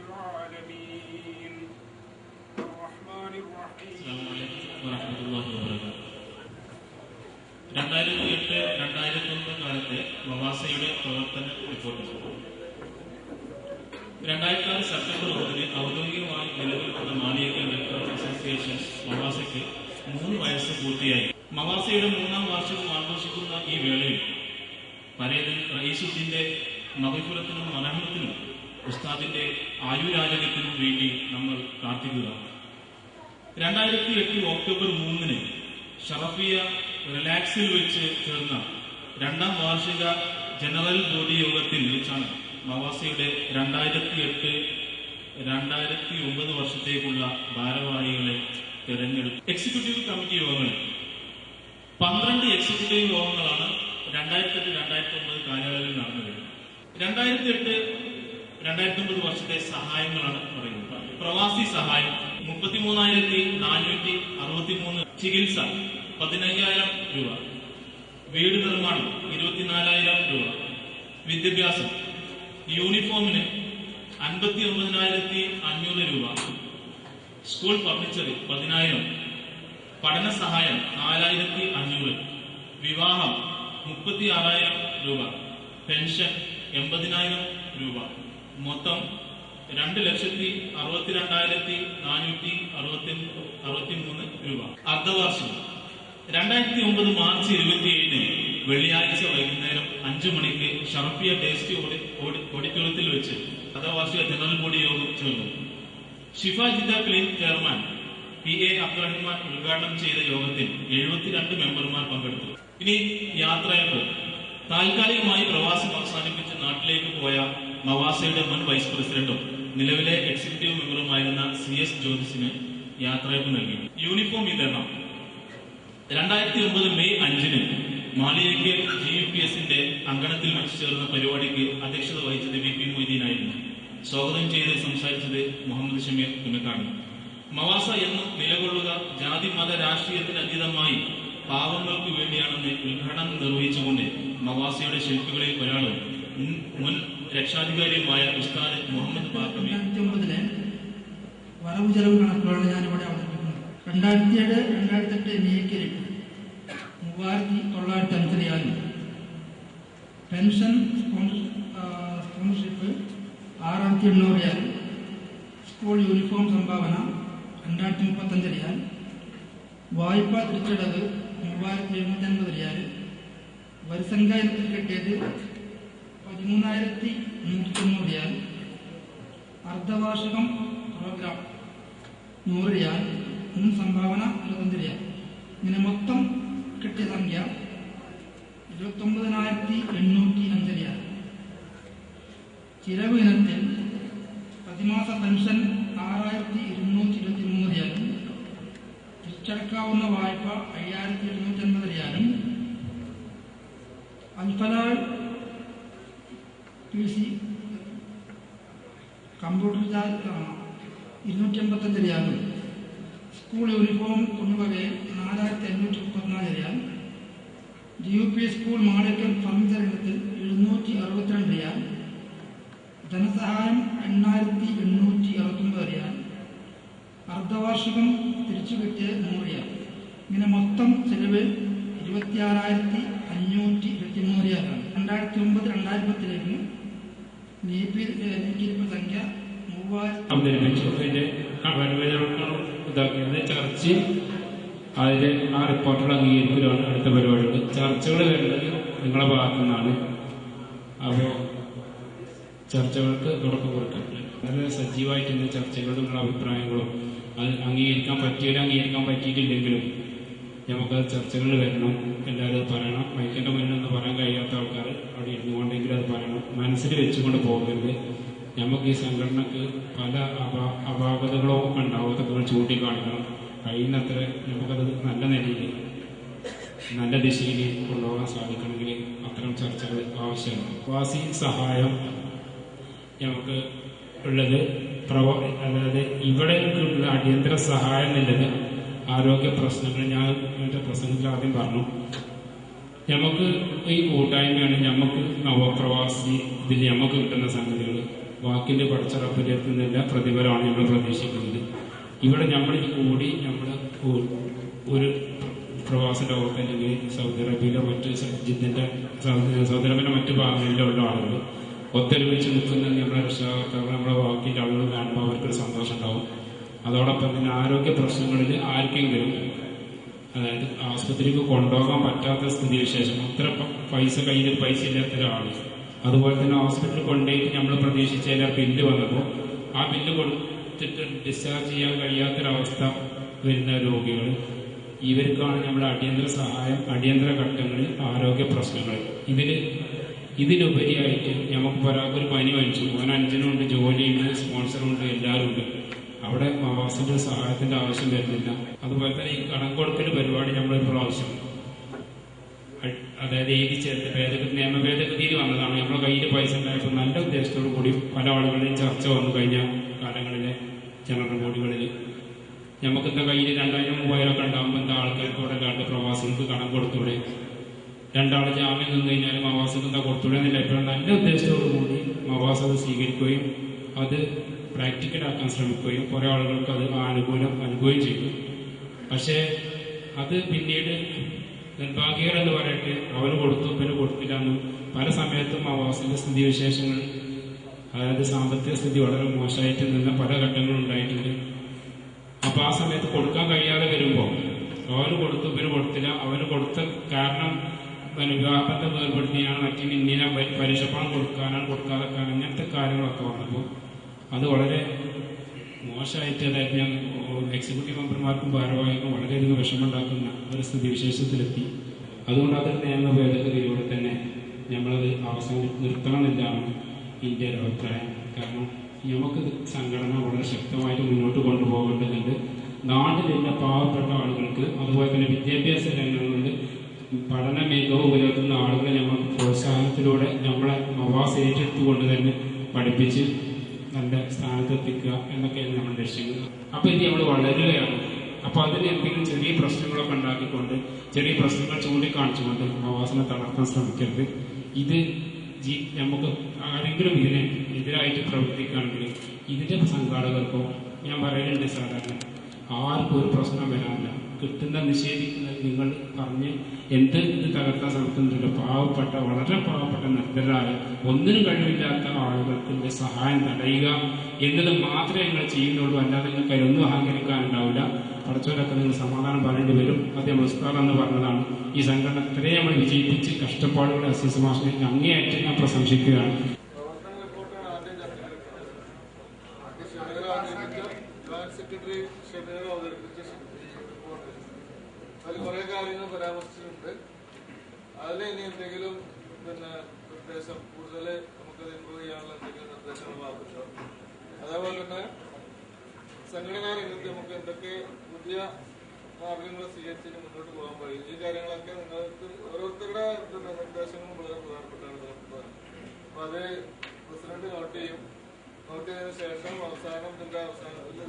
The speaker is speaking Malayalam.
العالمين الرحمن الرحيم. السلام عليكم ورحمة الله وبركاته. 2008-2009 കാലത്തെ മവാസയുടെ പ്രവർത്തന റിപ്പോർട്ട്. 2006 സെപ്റ്റംബർ 1 ഔദ്യോഗികമായി നിലവിൽ വന്ന മാലിയക്കൽ വെൽഫെയർ അസോസിയേഷൻ മവാസയ്ക്ക് 3 വയസ്സ് പൂർത്തിയായി. മവാസയുടെ 3ാം വാർഷികം ആഘോഷിക്കുന്ന ഈ വേളയിൽ പരേതൻ റയീസുദ്ദീന്റെ മഗ്ഫിറത്തിനും മർഹമത്തിനും ഉസ്താദിന്റെ ആയുരാരോഗ്യത്തിനും വേണ്ടി നമ്മൾ പ്രാർത്ഥിക്കുക. 2008 ഒക്ടോബർ 3 ഷറഫിയ റിലാക്സിൽ വെച്ച് ചേർന്ന 2ാം വാർഷിക ജനറൽ ബോഡി യോഗത്തിൽ വെച്ചാണ് മവാസയുടെ 2008-2009 വർഷത്തേക്കുള്ള ഭാരവാഹികളെ തിരഞ്ഞെടുത്തു. എക്സിക്യൂട്ടീവ് കമ്മിറ്റി യോഗങ്ങൾ 12 എക്സിക്യൂട്ടീവ് യോഗങ്ങളാണ് 2008-2009 കാലയളവിൽ നടന്നത്. 2008-2009 വർഷത്തെ സഹായങ്ങളാണ് പറയുന്നത്. പ്രവാസി സഹായം 33,463, ചികിത്സ 15,000 രൂപ, വീട് നിർമ്മാണം 24,000 രൂപ, വിദ്യാഭ്യാസം യൂണിഫോമിന് 59,500 രൂപ, സ്കൂൾ ഫർണിച്ചർ 10,000, പഠന സഹായം 4,500, വിവാഹം 36,000 രൂപ, പെൻഷൻ 80,000 രൂപ, മൊത്തം 2,62,463 രൂപ. അർദ്ധവാർഷികം 2009 മാർച്ച് 27 വെള്ളിയാഴ്ച വൈകുന്നേരം 5 മണിക്ക് ഷറഫിയ ടേസ്റ്റ് ഓഡിറ്റോറിയത്തിൽ വെച്ച് അർദ്ധവാർഷിക ജനറൽ ബോഡി യോഗം ചേർന്നു. Shifa Jeddah clinic chairman PA Abdurahman ഉദ്ഘാടനം ചെയ്ത യോഗത്തിൽ 72 മെമ്പർമാർ പങ്കെടുത്തു. ഇനി യാത്രയപ്പ്. താൽക്കാലികമായി പ്രവാസം അവസാനിപ്പിച്ച് നാട്ടിലേക്ക് പോയ മവാസയുടെ മുൻ വൈസ് പ്രസിഡന്റും നിലവിലെ എക്സിക്യൂട്ടീവ് മെമ്പറുമായിരുന്ന CS ജ്യോതിസിന് യാത്രയപ്പ് നൽകി. യൂണിഫോം വിതരണം 2009 മെയ് 5 മാലിയക്കൽ GUPSന്റെ അങ്കണത്തിൽ വെച്ച് ചേർന്ന പരിപാടിക്ക് അധ്യക്ഷത വഹിച്ചത് VP മൊയ്തീനായിരുന്നു. സ്വാഗതം ചെയ്ത് സംസാരിച്ചത് മുഹമ്മദ് ഷമീർ പുന്നക്കാട്. മവാസ എന്നും നിലകൊള്ളുക ജാതി മത രാഷ്ട്രീയത്തിന് അതീതമായി പാവങ്ങൾക്ക് വേണ്ടിയാണെന്ന് ഉദ്ഘാടനം നിർവഹിച്ചുകൊണ്ട് മവാസയുടെ ശില്പികളിൽ ഒരാളും മുൻ രക്ഷാധികാരിയുമായ ഉസ്താദ് മുഹമ്മദ് ബാക്കവി 2009 വരവ് ചെലവ് കണക്കുകളാണ് ഞാനിവിടെ അവതരിപ്പിക്കുന്നത്. 2007-2008 നീക്കിൽ 3,905 റിയാലും, പെൻഷൻ സ്പോൺസർഷിപ്പ് 6,800 റിയാൽ, സ്കൂൾ യൂണിഫോം സംഭാവന 2,035 റിയാൽ, വായ്പ തിരിച്ചടവ് 3,750 റിയാൽ, വരിസംഖ്യ കിട്ടിയത് 13,190 റിയാൽ, അർദ്ധവാർഷികം പ്രോഗ്രാം 100 റിയാൽ, മുൻ സംഭാവന 25 റിയാൽ. ഇങ്ങനെ മൊത്തം കിട്ടിയ സംഖ്യ 29,805 റിയാൽ. ചിലവ് ഇനത്തിൽ പ്രതിമാസ പെൻഷൻ 6,223 റിയാലും, തിരിച്ചടക്കാവുന്ന വായ്പ 5,750 റിയാലും, അൽഫലാൽ PC കമ്പ്യൂട്ടർ ചാർജ് 285 റിയാലും, സ്കൂൾ യൂണിഫോം കൊണ്ടുവകെ 4,534 റിയാൽ, GUP സ്കൂൾ മാളിക്കൽ ഫർണിച്ചർ ഇനത്തിൽ 762 റിയാൽ, ധനസഹായം 8,869 റിയാൽ, അർദ്ധവാർഷികം തിരിച്ചു കിട്ടിയ 100 റിയാൽ. ഇങ്ങനെ മൊത്തം ചെലവ് 26,523 റിയാലാണ്. 2009-2010 നീക്കിയിരിപ്പ് സംഖ്യ 3,000 ചർച്ച അതിന്റെ ആ റിപ്പോർട്ടുകൾ അംഗീകരിക്കലാണ് അടുത്ത പരിപാടികൾ. ചർച്ചകൾ വരുന്നത് നിങ്ങളുടെ ഭാഗത്തു നിന്നാണ്. അപ്പോൾ ചർച്ചകൾക്ക് തുടക്കം കൊടുക്കട്ടെ. വളരെ സജീവമായിട്ട് ചർച്ചകളുടെ അഭിപ്രായങ്ങളും അത് അംഗീകരിക്കാൻ പറ്റിയിട്ടില്ലെങ്കിലും നമുക്കത് ചർച്ചകളിൽ വരണം. എല്ലാവരും പറയണം. മൈക്കിന്റെ മുന്നിൽ നിന്ന് പറയാൻ കഴിയാത്ത ആൾക്കാർ അവിടെ ഇരുന്നുകൊണ്ടെങ്കിലും അത് പറയണം. മനസ്സിൽ വെച്ചുകൊണ്ട് പോകരുത്. നമുക്ക് ഈ സംഘടനക്ക് പല അപാകതകളോ ഉണ്ടാവും. അതൊക്കെ ചൂണ്ടിക്കാണിക്കണം. കഴിയുന്നത്ര നമുക്കത് നല്ല നിലയിൽ നല്ല ദിശയിൽ കൊണ്ടുപോകാൻ സാധിക്കണമെങ്കിൽ അത്തരം ചർച്ചകൾ ആവശ്യമാണ്. പ്രവാസി സഹായം നമുക്ക് ഉള്ളത് അതായത് ഇവിടെ അടിയന്തര സഹായം എന്നുള്ളത് ആരോഗ്യ പ്രശ്നങ്ങൾ ഞാൻ എൻ്റെ പ്രസംഗത്തിൽ ആദ്യം പറഞ്ഞു. നമുക്ക് ഈ കൂട്ടായ്മയാണ് നമുക്ക് നവപ്രവാസി ഇതിൽ നമുക്ക് കിട്ടുന്ന സംഗതികൾ. വാക്കിന്റെ പടച്ചറപ്പിലേക്ക് എല്ലാ പ്രതിഫലമാണ് നമ്മൾ പ്രതീക്ഷിക്കുന്നത്. ഇവിടെ നമ്മൾ കൂടി നമ്മൾ ഒരു പ്രവാസ ലോകത്ത് അല്ലെങ്കിൽ സൗദി അറേബ്യയിലോ മറ്റ് ജിദ്ദിന്റെ സൗദി അറേബ്യയിലെ മറ്റു ഭാഗങ്ങളിലുള്ള ആളുകൾ ഒത്തൊരുമിച്ച് നിൽക്കുന്ന നമ്മുടെ രക്ഷാകർത്താക്കൾ നമ്മുടെ വാക്കിന്റെ ആളുകൾ കാണുമ്പോൾ അവർക്കൊരു സന്തോഷം ഉണ്ടാവും. അതോടൊപ്പം തന്നെ ആരോഗ്യ പ്രശ്നങ്ങളിൽ ആർക്കെങ്കിലും അതായത് ആശുപത്രിക്ക് കൊണ്ടുപോകാൻ പറ്റാത്ത സ്ഥിതിവിശേഷം അത്ര കയ്യിൽ പൈസ ഇല്ലാത്ത ഒരാൾ, അതുപോലെ തന്നെ ഹോസ്പിറ്റലിൽ കൊണ്ടുപോയിട്ട് നമ്മൾ പ്രതീക്ഷിച്ച ചില ബില്ല് വന്നപ്പോൾ ആ ബില്ല് കൊടുത്തിട്ട് ഡിസ്ചാർജ് ചെയ്യാൻ കഴിയാത്തൊരവസ്ഥ വരുന്ന രോഗികൾ, ഇവർക്കാണ് നമ്മുടെ അടിയന്തര സഹായം, അടിയന്തര ഘട്ടങ്ങളിൽ ആരോഗ്യ പ്രശ്നങ്ങൾ. ഇതിലുപരിയായിട്ട് നമുക്ക് ഒരാൾക്കൊരു പനി വലിച്ചു, ഓൻ 5-നുണ്ട്, ജോലിയുണ്ട്, സ്പോൺസറുണ്ട്, എല്ലാവരും ഉണ്ട്. അവിടെ മവാസിന്റെ സഹായത്തിന്റെ ആവശ്യം വരുന്നില്ല. അതുപോലെ തന്നെ ഈ കടം കൊടുക്കൽ പരിപാടി നമ്മളൊരു പ്രാവശ്യം അതായത് എഴുതി ചേർത്ത് നിയമ ഭേദഗതിയിൽ വന്നതാണ്. നമ്മുടെ കയ്യിൽ പൈസ ഉണ്ടായപ്പോൾ നല്ല ഉദ്ദേശത്തോടു കൂടി പല ആളുകളുടെയും ചർച്ച വന്നു കഴിഞ്ഞ കാലങ്ങളിലെ ജനറൽ ബോഡികളിൽ. നമുക്ക് എന്താ കയ്യിൽ 2000-3000 ഒക്കെ ഉണ്ടാകുമ്പോൾ എന്താ ആൾക്കാർക്ക് ഇവിടെ രണ്ട് പ്രവാസികൾക്ക് കടം കൊടുത്തൂടെ, രണ്ടാൾ ജാമ്യം നിന്ന് കഴിഞ്ഞാൽ മവാസിക്ക് എന്താ കൊടുത്തൂടെ എന്നില്ല. എപ്പോഴും നല്ല ഉദ്ദേശത്തോടു കൂടി മവാസ് അത് സ്വീകരിക്കുകയും അത് പ്രാക്ടിക്കലാക്കാൻ ശ്രമിക്കുകയും കുറെ ആളുകൾക്ക് അത് ആനുകൂല്യം നൽകുകയും ചെയ്തു. പക്ഷേ അത് പിന്നീട് നിർഭാഗ്യകരെന്ന് പറയട്ടെ, അവർ കൊടുത്തു ഇവര് കൊടുത്തില്ല എന്നും പല സമയത്തും മവാസിന്റെ സ്ഥിതിവിശേഷങ്ങൾ അതായത് സാമ്പത്തിക സ്ഥിതി വളരെ മോശമായിട്ട് നിന്ന് പല ഘട്ടങ്ങളും ഉണ്ടായിട്ടുണ്ട്. അപ്പൊ ആ സമയത്ത് കൊടുക്കാൻ കഴിയാതെ വരുമ്പോൾ അവര് കൊടുത്തു ഇവര് കൊടുത്തില്ല, അവര് കൊടുത്ത കാരണം വിവാഹത്തെ വേർപെടുത്തിയാണ്, മറ്റിന് ഇന്ന പരീക്ഷപ്പണം കൊടുക്കാനാണ്, കൊടുക്കാതെക്കാൻ, അങ്ങനത്തെ കാര്യങ്ങളൊക്കെ വന്നപ്പോൾ അത് വളരെ മോശമായിട്ട് അതായത് ഞാൻ എക്സിക്യൂട്ടീവ് മെമ്പർമാർക്കും ഭാരവാഹിക്കും വളരെയധികം വിഷമമുണ്ടാക്കുന്ന ഒരു സ്ഥിതിവിശേഷത്തിലെത്തി. അതുകൊണ്ട് അതൊരു നിയമ ഭേദഗതിയിലൂടെ തന്നെ നമ്മളത് നിർത്തണമെന്നില്ലാണ് എൻ്റെ ഒരു അഭിപ്രായം. കാരണം നമുക്ക് സംഘടന വളരെ ശക്തമായിട്ട് മുന്നോട്ട് കൊണ്ടുപോകേണ്ടതുണ്ട്. നാട്ടിലുള്ള പാവപ്പെട്ട ആളുകൾക്ക് അതുപോലെ തന്നെ വിദ്യാഭ്യാസ രംഗങ്ങളിൽ പഠന മികവ് പുലർത്തുന്ന ആളുകളെ ഞങ്ങൾക്ക് പ്രോത്സാഹനത്തിലൂടെ നമ്മളെ മവാസ് ഏറ്റെടുത്തുകൊണ്ട് തന്നെ പഠിപ്പിച്ച് നല്ല സ്ഥാനത്തെത്തിക്കുക എന്നൊക്കെയാണ് നമ്മുടെ ലക്ഷ്യങ്ങൾ. അപ്പൊ ഇത് നമ്മൾ വളരുകയാണ്. അപ്പൊ അതിന് എന്തെങ്കിലും ചെറിയ പ്രശ്നങ്ങളൊക്കെ ഉണ്ടാക്കിക്കൊണ്ട് ചെറിയ പ്രശ്നങ്ങൾ ചൂണ്ടിക്കാണിച്ചുകൊണ്ട് മവാസിനെ തളർത്താൻ ശ്രമിക്കരുത്. ഇത് നമുക്ക് ആരെങ്കിലും ഇതിനെ എതിരായിട്ട് പ്രവർത്തിക്കുകയാണെങ്കിൽ ഇതിന്റെ സംഘാടകർക്കോ ഞാൻ പറയലുണ്ട്, സാധാരണ ആർക്കും ഒരു പ്രശ്നം വരാനില്ല. കിട്ടുന്ന നിഷേധിക്കുന്നത് നിങ്ങൾ പറഞ്ഞ് എന്ത് ഇത് തകർക്കാൻ ശ്രമിക്കുന്നുണ്ടല്ലോ. പാവപ്പെട്ട വളരെ പാവപ്പെട്ട നിർദ്ധരായ ഒന്നിനും കഴിവില്ലാത്ത ആളുകൾക്ക് സഹായം തടയുക എന്നത് മാത്രമേ നിങ്ങൾ ചെയ്യുന്നുള്ളൂ. അല്ലാതെ നിങ്ങൾക്ക് അതിലൊന്നും അഹങ്കരിക്കാനുണ്ടാവില്ല. പഠിച്ചവരൊക്കെ നിങ്ങൾ സമാധാനം പറയേണ്ടി വരും. അത് നമ്മൾ ഉസ്താദ് എന്ന് പറഞ്ഞതാണ്. ഈ സംഘടന ഇത്രയും നമ്മൾ വിജയിപ്പിച്ച് കഷ്ടപ്പാടുകളെ അസീസ് മാഷിനെ അങ്ങേയറ്റം ഞാൻ പ്രശംസിക്കുകയാണ്. അതിൽ കുറെ കാര്യങ്ങൾ പരാമർശിച്ചിട്ടുണ്ട്. അതിൽ ഇനി എന്തെങ്കിലും നിർദ്ദേശം കൂടുതൽ നമുക്കത് ഇമ്പ്രൂവ് ചെയ്യാനുള്ള എന്തെങ്കിലും നിർദ്ദേശങ്ങൾ ഭാഗത്തുണ്ടോ? അതേപോലെ തന്നെ സംഘടനാ രംഗത്ത് നമുക്ക് എന്തൊക്കെ പുതിയ മാർഗങ്ങൾ സ്വീകരിച്ചിട്ട് മുന്നോട്ട് പോകാൻ കഴിയും, ഈ കാര്യങ്ങളൊക്കെ നിങ്ങൾക്ക് ഓരോരുത്തരുടെ നിർദ്ദേശങ്ങളും വളരെ പ്രധാനപ്പെട്ടാണ്. അപ്പൊ അത് പ്രസിഡന്റ് നോട്ട് ചെയ്യും. നോട്ട് ചെയ്തതിനു ശേഷം അവസാനത്തിന്റെ അവസാനത്തിൽ